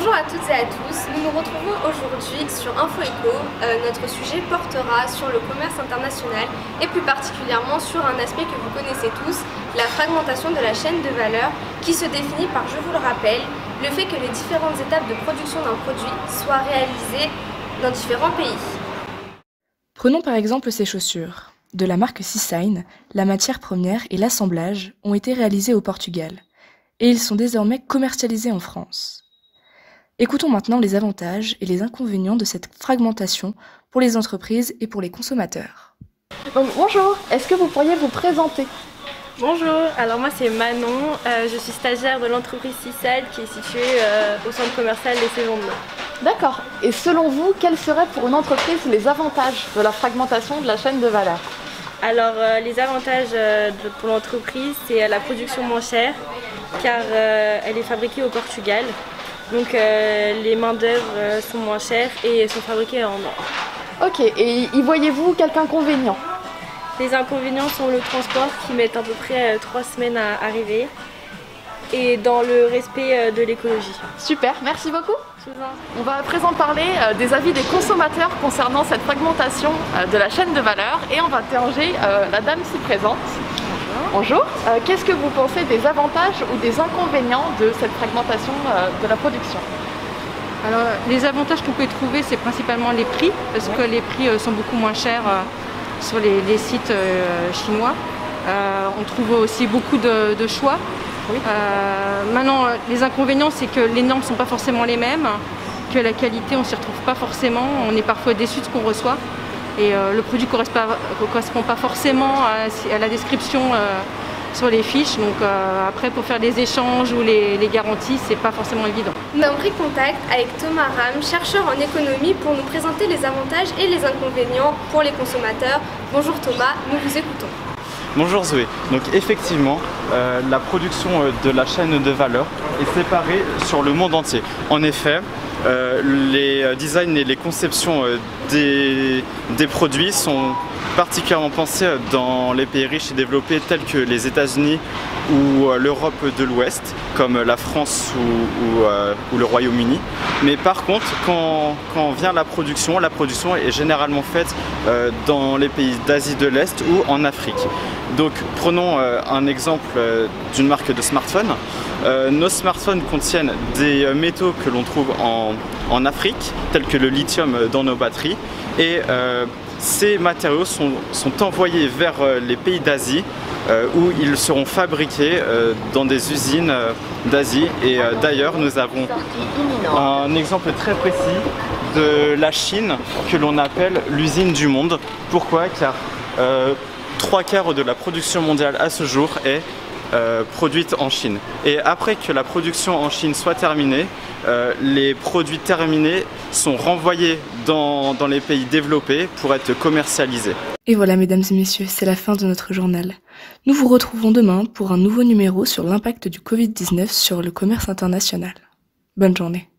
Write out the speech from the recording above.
Bonjour à toutes et à tous, nous nous retrouvons aujourd'hui sur Info Éco. Notre sujet portera sur le commerce international et plus particulièrement sur un aspect que vous connaissez tous, la fragmentation de la chaîne de valeur qui se définit par, je vous le rappelle, le fait que les différentes étapes de production d'un produit soient réalisées dans différents pays. Prenons par exemple ces chaussures. De la marque Seasign, la matière première et l'assemblage ont été réalisés au Portugal et ils sont désormais commercialisés en France. Écoutons maintenant les avantages et les inconvénients de cette fragmentation pour les entreprises et pour les consommateurs. Donc, bonjour, est-ce que vous pourriez vous présenter? Bonjour, alors moi c'est Manon, je suis stagiaire de l'entreprise Seasign qui est située au centre commercial des Saisons Bleues. D'accord, et selon vous, quels seraient pour une entreprise les avantages de la fragmentation de la chaîne de valeur? Alors les avantages pour l'entreprise, c'est la production moins chère car elle est fabriquée au Portugal. Donc les mains d'œuvre sont moins chères et sont fabriquées en or. Ok, et y voyez-vous quelques inconvénients? Les inconvénients sont le transport qui met à peu près 3 semaines à arriver et dans le respect de l'écologie. Super, merci beaucoup. On va à présent parler des avis des consommateurs concernant cette fragmentation de la chaîne de valeur et on va interroger la dame ici présente. Bonjour, qu'est-ce que vous pensez des avantages ou des inconvénients de cette fragmentation de la production? Alors, les avantages qu'on peut trouver, c'est principalement les prix, parce que les prix sont beaucoup moins chers sur les sites chinois. On trouve aussi beaucoup de choix. Oui. Maintenant, les inconvénients, c'est que les normes ne sont pas forcément les mêmes, que la qualité, on ne s'y retrouve pas forcément, on est parfois déçu de ce qu'on reçoit. Et le produit ne correspond pas forcément à la description sur les fiches. Donc après, pour faire des échanges ou les garanties, c'est pas forcément évident. Nous avons pris contact avec Thomas Ram, chercheur en économie, pour nous présenter les avantages et les inconvénients pour les consommateurs. Bonjour Thomas, nous vous écoutons. Bonjour Zoé. Donc effectivement, la production de la chaîne de valeur est séparée sur le monde entier. En effet, les designs et les conceptions des produits sont particulièrement pensés dans les pays riches et développés tels que les États-Unis ou l'Europe de l'Ouest, comme la France ou le Royaume-Uni. Mais par contre, quand vient la production est généralement faite dans les pays d'Asie de l'Est ou en Afrique. Donc prenons un exemple d'une marque de smartphone. Nos smartphones contiennent des métaux que l'on trouve en Afrique, tels que le lithium dans nos batteries. Et ces matériaux sont envoyés vers les pays d'Asie où ils seront fabriqués dans des usines d'Asie. Et d'ailleurs, nous avons un exemple très précis de la Chine que l'on appelle l'usine du monde. Pourquoi? Car 3/4 de la production mondiale à ce jour est produite en Chine. Et après que la production en Chine soit terminée, les produits terminés sont renvoyés dans les pays développés pour être commercialisés. Et voilà mesdames et messieurs, c'est la fin de notre journal. Nous vous retrouvons demain pour un nouveau numéro sur l'impact du Covid-19 sur le commerce international. Bonne journée.